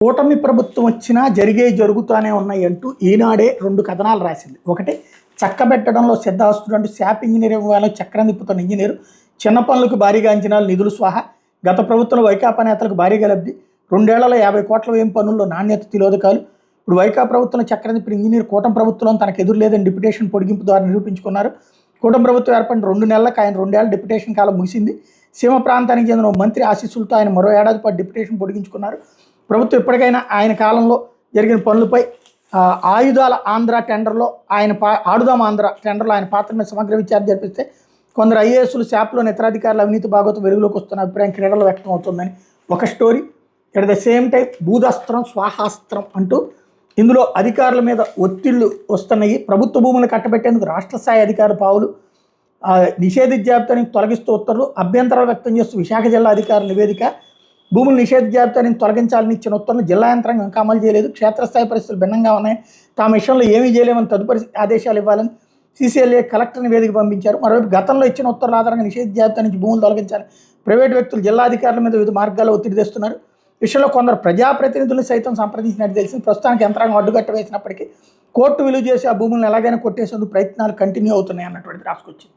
కూటమి ప్రభుత్వం వచ్చినా జరుగుతూనే ఉన్నాయి అంటూ ఈనాడే 2 కథనాలు రాసింది. ఒకటి చక్కబెట్టడంలో సిద్ధహస్తుడు అంటూ శాప్ ఇంజనీరింగ్ వాళ్ళని చక్రం తిప్పుతున్న ఇంజనీరు, చిన్న పనులకు భారీగా అంచనాలు, నిధులు స్వాహా, గత ప్రభుత్వంలో వైకాపా నేతలకు భారీగా లబ్ధి, 2 ఏళ్లలో 50 కోట్ల వ్యయం పనుల్లో నాణ్యత తిలోదకాలు. ఇప్పుడు వైకాపా ప్రభుత్వం చక్రం తిప్పిన ఇంజనీర్ కూటమి ప్రభుత్వంలో తనకు ఎదురు లేదని డిప్యుటేషన్ పొడిగింపు ద్వారా నిరూపించుకున్నారు. కూటమి ప్రభుత్వం ఏర్పడిన 2 నెలలకు ఆయన 2 ఏళ్ల డిప్యుటేషన్ కాలం ముగిసింది. సీమ ప్రాంతానికి చెందిన ఓ మంత్రి ఆశీస్సులతో ఆయన మరో ఏడాది పాటు డిప్యుటేషన్ పొడిగించుకున్నారు. ప్రభుత్వం ఇప్పటికైనా ఆయన కాలంలో జరిగిన పనులపై ఆయుధాల ఆంధ్ర టెండర్లో ఆడుదాం ఆంధ్ర టెండర్లో ఆయన పాత్ర మీద సమగ్ర విచారణ జరిపిస్తే కొందరు ఐఏఎస్లు శాప్లోని ఇతర అధికారుల అవినీతి భాగవతం వెలుగులోకి వస్తున్న అభిప్రాయం క్రీడలో వ్యక్తం అవుతుందని ఒక story. At the same time భూదస్త్రం స్వాహాస్త్రం అంటూ ఇందులో అధికారుల మీద ఒత్తిళ్లు వస్తున్నాయి. ప్రభుత్వ భూములను కట్టబెట్టేందుకు రాష్ట్ర స్థాయి అధికారుల పావులు, నిషేధిత జాబితాని తొలగిస్తూ ఉత్తర్వులు, అభ్యంతరాలు వ్యక్తం చేస్తూ విశాఖ జిల్లా అధికారుల నివేదిక. భూములు నిషేధ జాబితాని తొలగించాలని ఇచ్చిన ఉత్తర్వులు జిల్లా యంత్రాంగం ఇంకా అమలు చేయలేదు. క్షేత్రస్థాయి పరిస్థితులు భిన్నంగా ఉన్నాయి. తాము విషయంలో ఏమీ చేయలేమని తదుపరి ఆదేశాలు ఇవ్వాలని సీసీఎల్ఏ కలెక్టర్ నివేదిక పంపించారు. మరోవైపు గతంలో ఇచ్చిన ఉత్తర్వుల ఆధారంగా నిషేధ జాబితా నుంచి భూములు తొలగించాలి. ప్రైవేటు వ్యక్తులు జిల్లా అధికారుల మీద వివిధ మార్గాల్లో ఒత్తిడి తెస్తున్నారు. విషయంలో కొందరు ప్రజాప్రతినిధులను సైతం సంప్రదించినట్టు తెలిసింది. ప్రస్తుతానికి యంత్రాంగం అడ్డుకట్ట వేసినప్పటికీ కోర్టు విలువ చేసి ఆ భూములను ఎలాగైనా కొట్టేసేందుకు ప్రయత్నాలు కంటిన్యూ అవుతున్నాయి అన్నటువంటిది రాసుకొచ్చింది.